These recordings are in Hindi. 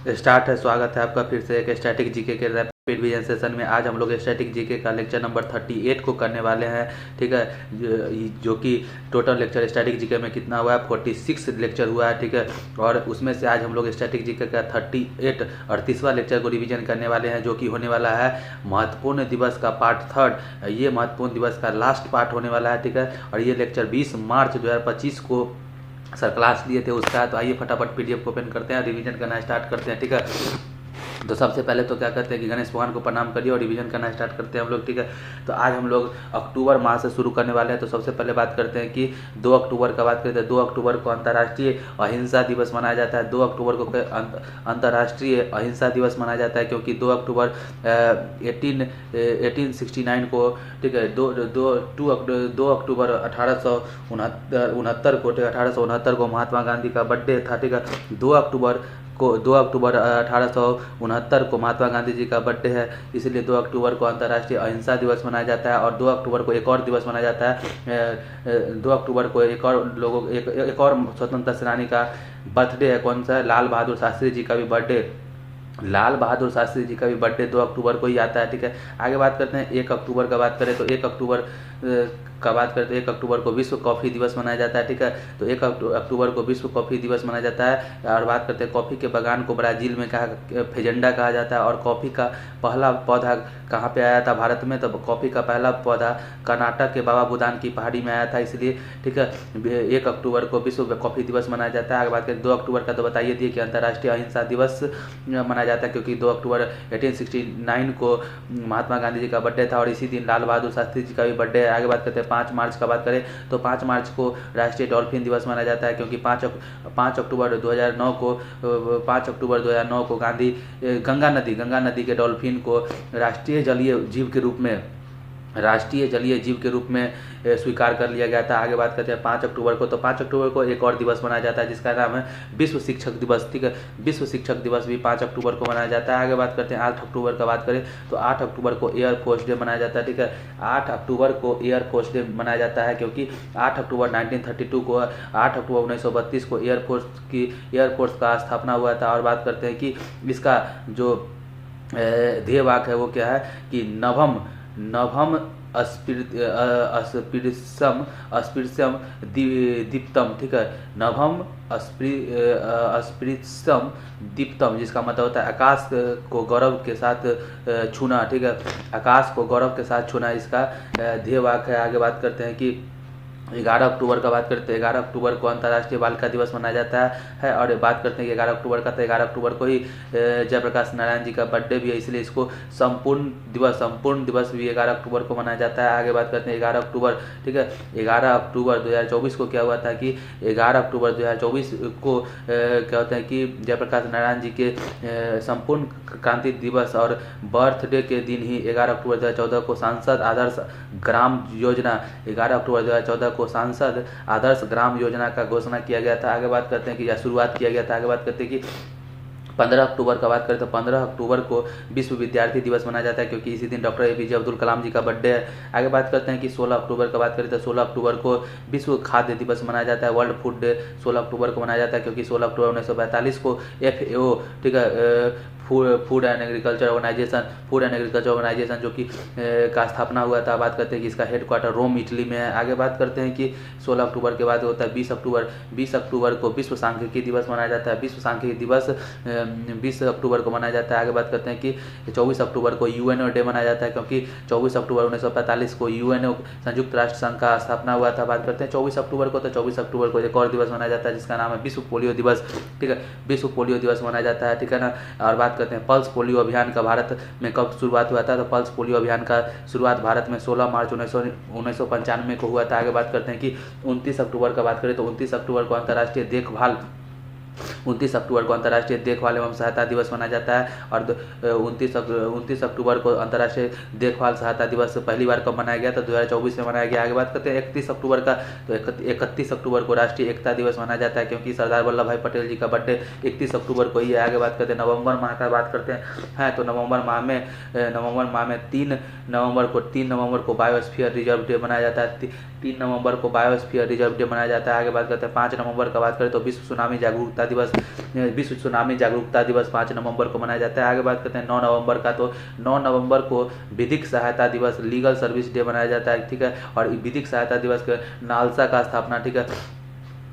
स्टार्ट है। स्वागत है आपका फिर से एक स्टैटिक जीके के रैपिड रिवीजन सेशन में। आज हम लोग स्टैटिक जीके का लेक्चर नंबर 38 को करने वाले हैं। ठीक है, जो कि टोटल लेक्चर स्टैटिक जीके में कितना हुआ है, 46 लेक्चर हुआ है। ठीक है, और उसमें से आज हम लोग स्टैटिक जीके का 38 38वां लेक्चर को रिवीजन करने वाले हैं, जो कि होने वाला है महत्वपूर्ण दिवस का पार्ट 3। ये महत्वपूर्ण दिवस का लास्ट पार्ट होने वाला है। ठीक है, और ये लेक्चर 20 मार्च 2025 को सर क्लास लिए थे उसका। तो आइए फटाफट पीडीएफ को ओपन करते हैं, रिवीजन करना स्टार्ट करते हैं। ठीक है, तो सबसे पहले तो क्या करते हैं कि गणेश भगवान को प्रणाम करिए और रिवीजन करना स्टार्ट करते हैं हम लोग। ठीक है, तो आज हम लोग अक्टूबर माह से शुरू करने वाले हैं। तो सबसे पहले बात करते हैं कि 2 अक्टूबर का बात करते हैं। 2 अक्टूबर को अंतर्राष्ट्रीय अहिंसा दिवस मनाया जाता है। 2 अक्टूबर को अंतर्राष्ट्रीय अहिंसा दिवस मनाया जाता है, क्योंकि 2 अक्टूबर 1869 को, ठीक है, 2 अक्टूबर 1869 को महात्मा गांधी का बर्थडे था। ठीक है, 2 अक्टूबर 1869 को महात्मा गांधी जी का बर्थडे है, इसलिए 2 अक्टूबर को अंतर्राष्ट्रीय अहिंसा दिवस मनाया जाता है। और 2 अक्टूबर को एक और दिवस मनाया जाता है। 2 अक्टूबर को एक और स्वतंत्रता सेनानी का बर्थडे है। कौन सा है? लाल बहादुर शास्त्री जी का भी बर्थडे 2 अक्टूबर को ही आता है। ठीक है, आगे बात करते हैं 1 अक्टूबर का बात करें तो 1 अक्टूबर का बात करते हैं 1 अक्टूबर को विश्व कॉफ़ी दिवस मनाया जाता है। ठीक है, तो 1 अक्टूबर को विश्व कॉफ़ी दिवस मनाया जाता है। और बात करते हैं कॉफ़ी के बागान को ब्राज़ील में फेजेंडा कहा जाता है। और कॉफ़ी का पहला पौधा कहाँ पे आया था भारत में? तो कॉफ़ी का पहला पौधा कर्नाटक के बाबा बुदान की पहाड़ी में आया था, इसलिए। ठीक है, 1 अक्टूबर को विश्व कॉफ़ी दिवस मनाया जाता है। आगे बात करें 2 अक्टूबर का, तो बताइए दिए कि अंतर्राष्ट्रीय अहिंसा दिवस मनाया जाता है, क्योंकि 2 अक्टूबर 1869 को महात्मा गांधी जी का बर्थडे था और इसी दिन लाल बहादुर शास्त्री जी का भी बर्थडे है। आगे बात करते हैं 5 मार्च का बात करें तो 5 मार्च को राष्ट्रीय डॉल्फिन दिवस मनाया जाता है, क्योंकि 5 अक्टूबर 2009 को गंगा नदी के डॉल्फिन को राष्ट्रीय जलीय जीव के रूप में स्वीकार कर लिया गया था। आगे बात करते हैं 5 अक्टूबर को, तो 5 अक्टूबर को एक और दिवस मनाया जाता है जिसका नाम है विश्व शिक्षक दिवस। ठीक है, विश्व शिक्षक दिवस भी 5 अक्टूबर को मनाया जाता है। आगे बात करते हैं 8 अक्टूबर का बात करें तो 8 अक्टूबर को एयरफोर्स डे मनाया जाता है। ठीक है, 8 अक्टूबर को एयरफोर्स डे मनाया जाता है, क्योंकि 8 अक्टूबर 1932 को 8 अक्टूबर 1932 को एयरफोर्स का स्थापना हुआ था। और बात करते हैं कि इसका जो ध्येय वाक्य है वो क्या है कि नभम अस्पृश्यम दीप्तम। ठीक है, नभम अस्पृश्यम दीप्तम, जिसका मतलब होता है आकाश को गौरव के साथ छूना। ठीक है, आकाश को गौरव के साथ छूना इसका ध्येय वाक्य है। आगे बात करते हैं कि 11 अक्टूबर का बात करते हैं। 11 अक्टूबर को अंतर्राष्ट्रीय बालिका दिवस मनाया जाता है। और बात करते हैं कि 11 अक्टूबर का, तो 11 अक्टूबर को ही जयप्रकाश नारायण जी का बर्थडे भी है, इसलिए इसको संपूर्ण दिवस भी 11 अक्टूबर को मनाया जाता है। आगे बात करते हैं 11 अक्टूबर, ठीक है, 11 अक्टूबर 2024 को क्या हुआ था कि 11 अक्टूबर 2024 को क्या होता है कि जयप्रकाश नारायण जी के संपूर्ण क्रांति दिवस और बर्थडे के दिन ही 11 अक्टूबर 2014 को सांसद आदर्श ग्राम योजना 11 अक्टूबर 2014 को सांसद आदर्श ग्राम योजना का घोषणा किया गया था। आगे बात करते हैं कि या शुरुआत किया गया था। आगे बात करते हैं कि 15 अक्टूबर का बात करें तो 15 अक्टूबर को विश्व विद्यार्थी दिवस मनाया जाता है, क्योंकि इसी दिन डॉक्टर एपीजे अब्दुल कलाम जी का बर्थडे है। आगे बात करते हैं कि 16 अक्टूबर का बात करें तो 16 अक्टूबर को विश्व खाद्य दिवस मनाया जाता है। वर्ल्ड फूड डे 16 अक्टूबर को मनाया जाता है, क्योंकि 16 अक्टूबर 1945 को FAO, ठीक है, फूड एंड एग्रीकल्चर ऑर्गेनाइजेशन जो कि का स्थापना हुआ था। बात करते हैं कि इसका हेडक्वार्टर रोम इटली में है। आगे बात करते हैं कि 16 अक्टूबर के बाद होता है 20 अक्टूबर को विश्व सांख्यिकी दिवस मनाया जाता है। विश्व सांख्यिकी दिवस 20 अक्टूबर को मनाया जाता है। आगे बात करते हैं कि 24 अक्टूबर को यूएनओ डे मनाया जाता है, क्योंकि 24 अक्टूबर 1945 को यूएनओ संयुक्त राष्ट्र संघ का स्थापना हुआ था। बात करते हैं 24 अक्टूबर को, तो 24 अक्टूबर को एक और दिवस मनाया जाता है जिसका नाम है विश्व पोलियो दिवस। ठीक है, विश्व पोलियो दिवस मनाया जाता है। ठीक है ना। और बात करते हैं पल्स पोलियो अभियान का भारत में कब शुरुआत हुआ था? तो पल्स पोलियो अभियान का शुरुआत भारत में 16 मार्च 1995 को हुआ था। आगे बात करते हैं कि 29 अक्टूबर का बात करें तो 29 अक्टूबर को अंतर्राष्ट्रीय देखभाल एवं सहायता दिवस मनाया जाता है। और 29 अक्टूबर को अंतर्राष्ट्रीय देखभाल सहायता दिवस पहली बार कब मनाया गया? तो 2024 में मनाया गया। आगे बात करते हैं 31 अक्टूबर का, तो 31 अक्टूबर को राष्ट्रीय एकता दिवस मनाया जाता है, क्योंकि सरदार वल्लभ भाई पटेल जी का बर्थडे 31 अक्टूबर को ही है। आगे बात करते हैं नवंबर माह का बात करते हैं, तो नवंबर माह में 3 नवंबर को बायोस्फीयर रिजर्व डे मनाया जाता है। 3 नवंबर को बायोस्फीयर रिजर्व डे मनाया जाता है। आगे बात करते हैं 5 नवंबर का बात करें तो विश्व सुनामी जागरूकता दिवस, विश्व सुनामी जागरूकता दिवस 5 नवंबर को मनाया जाता है। आगे बात करते हैं 9 नवंबर का, तो 9 नवंबर को विधिक सहायता दिवस, लीगल सर्विस डे मनाया जाता है, ठीक है। और विधिक सहायता दिवस के नालसा का स्थापना, ठीक है,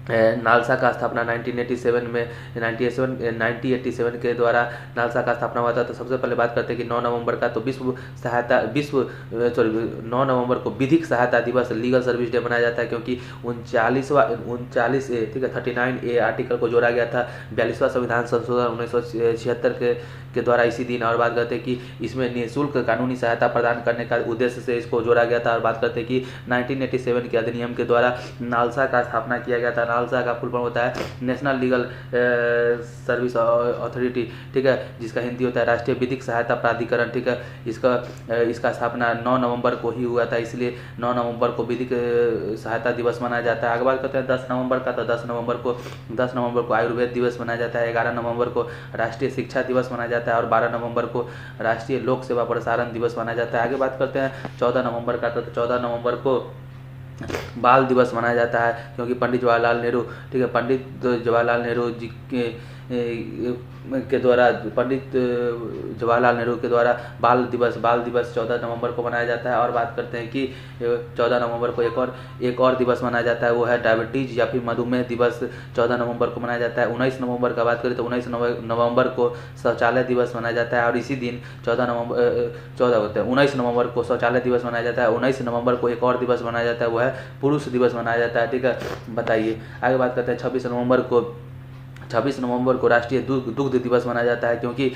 नालसा का स्थापना 1987 में 1987 के द्वारा नालसा का स्थापना हुआ था। तो सबसे पहले बात करते हैं कि 9 नवंबर का, तो 9 नवंबर को विधिक सहायता दिवस, लीगल सर्विस डे मनाया जाता है, क्योंकि 39A, ठीक है, 39A आर्टिकल को जोड़ा गया था 42वां संविधान संशोधन 1976 के द्वारा इसी दिन। और बात करते हैं कि इसमें निःशुल्क कानूनी सहायता प्रदान करने का उद्देश्य से इसको जोड़ा गया था। और बात करते हैं कि 1987 के अधिनियम के द्वारा नालसा का स्थापना किया गया था। नालसा का फुल फॉर्म होता है नेशनल लीगल सर्विस अथॉरिटी, ठीक है, जिसका हिंदी होता है राष्ट्रीय विधिक सहायता प्राधिकरण, ठीक है। इसका स्थापना 9 नवंबर को ही हुआ था, इसलिए 9 नवंबर को विधिक सहायता दिवस मनाया जाता है। आगे बात करते हैं 10 नवंबर का, तो 10 नवंबर को आयुर्वेद दिवस मनाया जाता है। 11 नवंबर को राष्ट्रीय शिक्षा दिवस मनाया जाता है और 12 नवंबर को राष्ट्रीय लोक सेवा प्रसारण दिवस मनाया जाता है। आगे बात करते हैं 14 नवंबर का, तो 14 नवंबर को बाल दिवस मनाया जाता है, क्योंकि पंडित जवाहरलाल नेहरू, ठीक है, पंडित जवाहरलाल नेहरू जी के द्वारा बाल दिवस 14 नवंबर को मनाया जाता है। और बात करते हैं कि 14 नवंबर को एक और दिवस मनाया जाता है, वो है डायबिटीज या फिर मधुमेह दिवस 14 नवंबर को मनाया जाता है। 19 नवंबर का बात करें तो 19 नवंबर को शौचालय दिवस मनाया जाता है, और इसी दिन 19 नवंबर को शौचालय दिवस मनाया जाता है। 19 नवंबर को एक और दिवस मनाया जाता है, वो है पुरुष दिवस मनाया जाता है, ठीक है। बताइए, आगे बात करते हैं 26 नवंबर को राष्ट्रीय दुग्ध दिवस मनाया जाता है, क्योंकि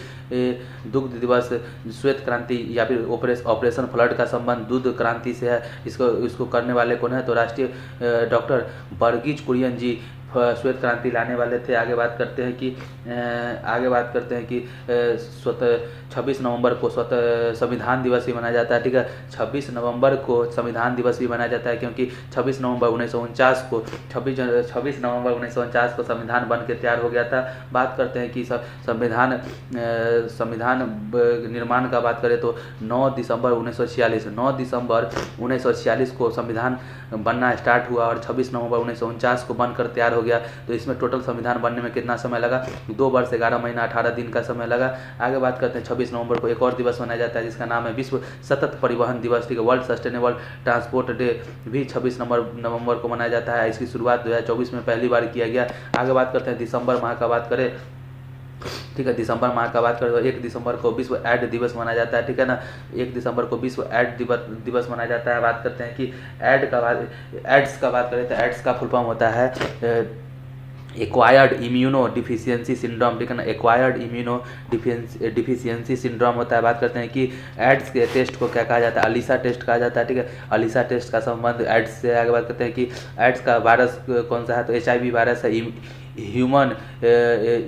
दुग्ध दिवस श्वेत क्रांति या फिर ऑपरेशन फ्लड का संबंध दूध क्रांति से है। इसको करने वाले कौन है, तो राष्ट्रीय डॉक्टर वर्गीज कुरियन जी श्वेत क्रांति लाने वाले थे। आगे बात करते हैं कि 26 नवंबर को संविधान दिवस भी मनाया जाता है, ठीक है। 26 नवंबर को संविधान दिवस भी मनाया जाता है, क्योंकि 26 नवंबर 1949 को संविधान बन के तैयार हो गया था। बात करते हैं कि संविधान निर्माण का बात करें तो 9 दिसंबर 1946 को संविधान बनना स्टार्ट हुआ और 26 नवंबर 1949 को बनकर तैयार हो गया। तो इसमें टोटल संविधान बनने में कितना समय लगा, 2 वर्ष 11 महीना 18 दिन का समय लगा। आगे बात करते हैं 26 नवंबर को एक और दिवस मनाया जाता है, जिसका नाम है विश्व सतत परिवहन दिवस, ठीक है। वर्ल्ड सस्टेनेबल ट्रांसपोर्ट डे भी 26 नवंबर को मनाया जाता है। इसकी शुरुआत 2024 में पहली बार किया गया। आगे बात करते हैं दिसंबर माह का बात करें, ठीक है। दिसंबर माह का बात करें तो 1 दिसंबर को विश्व एड दिवस मनाया जाता है, ठीक है ना। 1 दिसंबर को विश्व एड दिवस मनाया जाता है। बात करते हैं कि एड्स का बात करें तो एड्स का फुल फॉर्म होता है एक्वायर्ड इम्यूनो डिफिशियंसी सिंड्रोम, ठीक है ना। एक्वायर्ड इम्यूनो डिफिशियंसी सिंड्रोम होता है। बात करते हैं कि एड्स के टेस्ट को क्या कहा जाता है, अलीसा टेस्ट कहा जाता है, ठीक है। अलीसा टेस्ट का संबंध एड्स से। आगे बात करते हैं कि एड्स का वायरस कौन सा है, तो HIV वायरस है, ह्यूमन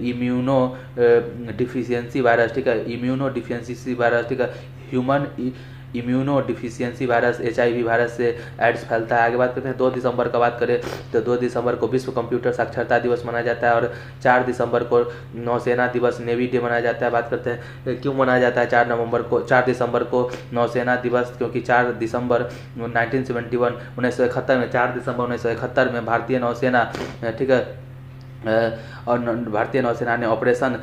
इम्यूनो डिफिशियंसी वायरस, ठीक है। इम्यूनो डिफिशियंसी वायरस, ठीक है। Human immuno deficiency virus HIV virus से एड्स फैलता है। आगे बात करते हैं 2 दिसंबर का बात करें तो 2 दिसंबर को विश्व कंप्यूटर साक्षरता दिवस मनाया जाता है और 4 दिसंबर को नौसेना दिवस नेवी डे मनाया जाता है। बात करते हैं क्यों मनाया जाता है 4 दिसंबर को नौसेना दिवस, क्योंकि 4 दिसंबर 1971 में 4 दिसंबर 1971 में भारतीय नौसेना, ठीक है, और भारतीय नौसेना ने ऑपरेशन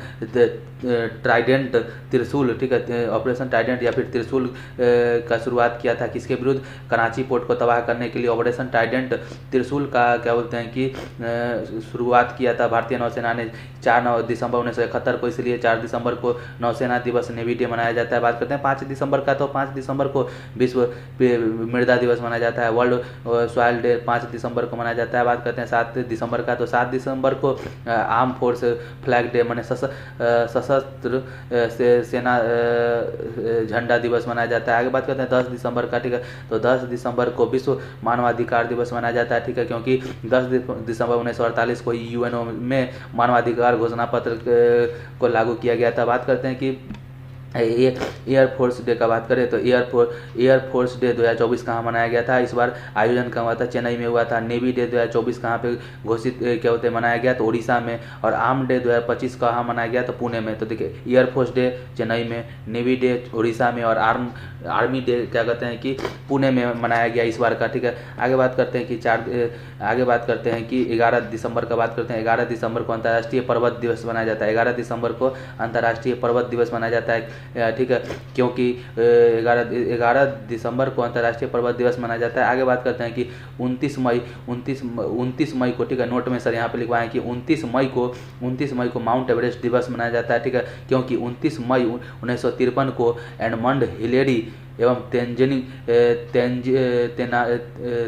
ट्राइडेंट त्रिशूल, ठीक है, ऑपरेशन ट्राइडेंट या फिर त्रिशूल का शुरुआत किया था। किसके विरुद्ध, कराची पोर्ट को तबाह करने के लिए ऑपरेशन ट्राइडेंट त्रिशूल का क्या बोलते हैं कि शुरुआत किया था भारतीय नौसेना ने 4 दिसंबर 1971 को, इसलिए 4 दिसंबर को नौसेना दिवस नेवी डे मनाया जाता है। बात करते हैं 5 दिसंबर का, तो 5 दिसंबर को विश्व मृदा दिवस मनाया जाता है, वर्ल्ड सॉइल डे 5 दिसंबर को मनाया जाता है। बात करते हैं 7 दिसंबर का, तो 7 दिसंबर को आर्म फोर्स फ्लैग डे माने सशस्त्र सेना झंडा दिवस मनाया जाता है। आगे बात करते हैं 10 दिसंबर का, ठीक है, तो 10 दिसंबर को विश्व मानवाधिकार दिवस मनाया जाता है, ठीक है, क्योंकि 10 दिसंबर 1948 को UNO में मानवाधिकार घोषणा पत्र को लागू किया गया था। बात करते हैं कि एयरफोर्स डे का बात करें तो एयरफोर्स डे 2024 कहाँ मनाया गया था। इस बार आयोजन कहाँ हुआ था, चेन्नई में हुआ था। नेवी डे 2024 कहाँ पे घोषित क्या होते मनाया गया, तो उड़ीसा में। और आर्म डे 2025 कहाँ मनाया गया, तो पुणे में। तो देखिए एयरफोर्स डे चेन्नई में, नेवी डे उड़ीसा में, और आर्मी डे क्या कहते हैं कि पुणे में मनाया गया इस बार का, ठीक है। आगे बात करते हैं कि 11 दिसंबर का बात करते हैं। 11 दिसंबर को अंतर्राष्ट्रीय पर्वत दिवस मनाया जाता है। 11 दिसंबर को अंतर्राष्ट्रीय पर्वत दिवस मनाया जाता है, ठीक है, क्योंकि 11 दिसंबर को अंतर्राष्ट्रीय पर्वत दिवस मनाया जाता है। आगे बात करते हैं कि 29 मई को, ठीक है, नोट में सर यहाँ पे लिखवाएं कि 29 मई को माउंट एवरेस्ट दिवस मनाया जाता है, ठीक है, क्योंकि 29 मई 1953 को एडमंड हिलेरी एवं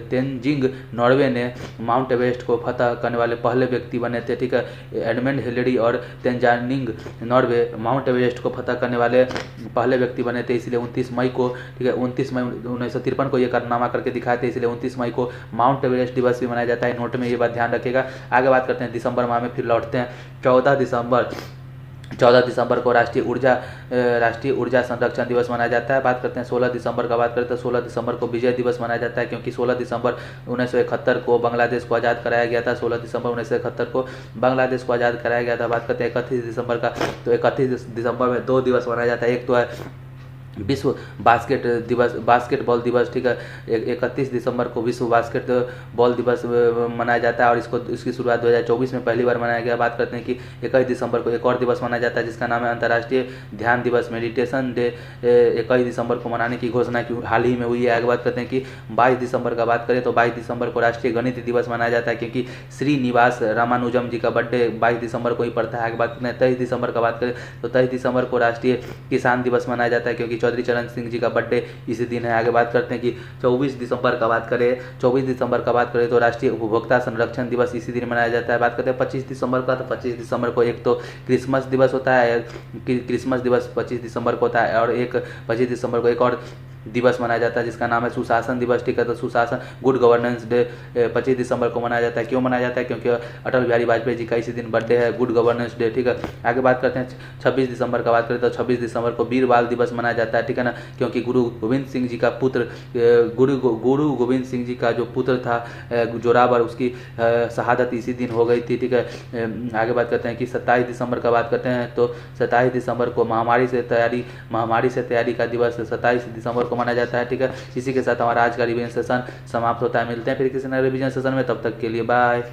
तेंजिंग नॉर्वे ने माउंट एवरेस्ट को फतह करने वाले पहले व्यक्ति बने थे, ठीक है। एडमंड हिलेरी और तेंजानिंग नॉर्वे माउंट एवरेस्ट को फतह करने वाले पहले व्यक्ति बने थे, इसलिए 29 मई को, ठीक है, 29 मई 1953 को ये कारनामा करके दिखाए थे, इसलिए 29 मई को माउंट एवरेस्ट दिवस भी मनाया जाता है। नोट में ये बात ध्यान रखिएगा। आगे बात करते हैं दिसंबर माह में, फिर लौटते हैं। 14 दिसंबर को राष्ट्रीय ऊर्जा संरक्षण दिवस मनाया जाता है। बात करते हैं 16 दिसंबर का, बात करते हैं 16 दिसंबर को विजय दिवस मनाया जाता है, क्योंकि 16 दिसंबर 1971 को बांग्लादेश को आज़ाद कराया गया था। 16 दिसंबर 1971 को बांग्लादेश को आज़ाद कराया गया था। बात करते हैं 31 दिसंबर का, तो 31 दिसंबर में 2 दिवस मनाया जाता है। एक तो है विश्व बास्केटबॉल दिवस, ठीक है। 31 दिसंबर को विश्व बास्केटबॉल दिवस मनाया जाता है, और इसकी शुरुआत 2024 में पहली बार मनाया गया। बात करते हैं कि 21 दिसंबर को एक और दिवस मनाया जाता है, जिसका नाम है अंतर्राष्ट्रीय ध्यान दिवस, मेडिटेशन डे। 21 दिसंबर को मनाने की घोषणा की हाल ही में हुई है। आगे बात करते हैं कि 22 दिसंबर का बात करें तो 22 दिसंबर को राष्ट्रीय गणित दिवस मनाया जाता है, क्योंकि श्रीनिवास रामानुजम जी का बर्थडे 22 दिसंबर को ही पड़ता है। आगे बात करते हैं 23 दिसंबर का, बात करें तो 23 दिसंबर को राष्ट्रीय किसान दिवस मनाया जाता है, क्योंकि चौधरी चरण सिंह जी का बर्थडे इसी दिन है। आगे बात करते हैं कि 24 दिसंबर का बात करें तो राष्ट्रीय उपभोक्ता संरक्षण दिवस इसी दिन मनाया जाता है। बात करते हैं 25 दिसंबर का, तो 25 दिसंबर को एक तो क्रिसमस दिवस होता है, क्रिसमस दिवस 25 दिसंबर को होता है, और 25 दिसंबर को एक और दिवस मनाया जाता है, जिसका नाम है सुशासन दिवस, ठीक है। तो सुशासन गुड गवर्नेंस डे 25 दिसंबर को मनाया जाता है। क्यों मनाया जाता है, क्योंकि अटल बिहारी वाजपेयी जी का इसी दिन बर्थडे है, गुड गवर्नेंस डे, ठीक है। आगे बात करते हैं 26 दिसंबर का, बात करें तो 26 दिसंबर को वीर बाल दिवस मनाया जाता है, ठीक है ना, क्योंकि गुरु गोविंद सिंह जी का पुत्र गुरु गोविंद सिंह जी का जो पुत्र था जोरावर, उसकी शहादत इसी दिन हो गई थी, ठीक है। आगे बात करते हैं कि 27 दिसंबर का बात करते हैं तो 27 दिसंबर को महामारी से तैयारी का दिवस 27 दिसंबर को माना जाता है, ठीक है। इसी के साथ हमारा आज का रिवीजन सेशन समाप्त होता है। मिलते हैं फिर किसी नए रिवीजन सेशन में, तब तक के लिए बाय।